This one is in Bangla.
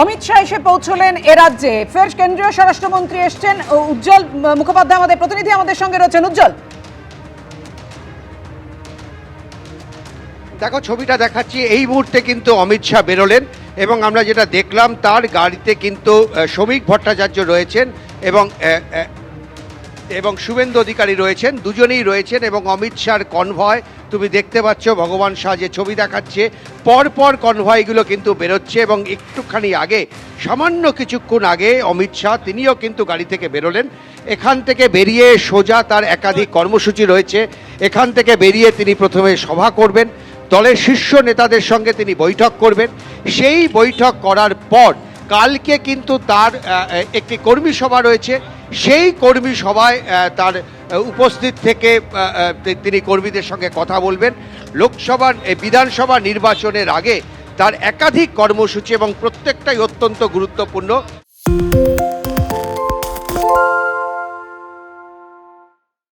অমিত শাহ এসে পৌঁছলেন এ রাজ্যে, ফের কেন্দ্রীয় স্বরাষ্ট্রমন্ত্রী এসছেন। উজ্জ্বল মুখোপাধ্যায় আমাদের প্রতিনিধি আমাদের সঙ্গে রয়েছেন। উজ্জ্বল, দেখো ছবিটা দেখাচ্ছি, এই মুহূর্তে কিন্তু অমিত শাহ বেরোলেন এবং আমরা যেটা দেখলাম তার গাড়িতে কিন্তু শ্রমিক ভট্টাচার্য রয়েছেন এবং শুভেন্দু অধিকারী রয়েছেন, দুজনেই রয়েছেন এবং অমিত শাহর কনভয় তুমি দেখতে পাচ্ছ। ভগবান শাহ যে ছবি দেখাচ্ছে, পরপর কনভয়গুলো কিন্তু বেরোচ্ছে এবং একটুখানি আগে, সামান্য কিছুক্ষণ আগে অমিত শাহ তিনিও কিন্তু গাড়ি থেকে বেরোলেন। এখান থেকে বেরিয়ে সোজা তার একাধিক কর্মসূচি রয়েছে। এখান থেকে বেরিয়ে তিনি প্রথমে সভা করবেন, দলের শীর্ষ নেতাদের সঙ্গে তিনি বৈঠক করবেন। সেই বৈঠক করার পর কালকে কিন্তু তার একটি কর্মী সভা রয়েছে। সেই কর্মী সভায় তার উপস্থিত থেকে তিনি কর্মীদের সঙ্গে কথা বলবেন। লোকসভার বিধানসভা নির্বাচনের আগে তার একাধিক কর্মসূচি এবং প্রত্যেকটাই অত্যন্ত গুরুত্বপূর্ণ।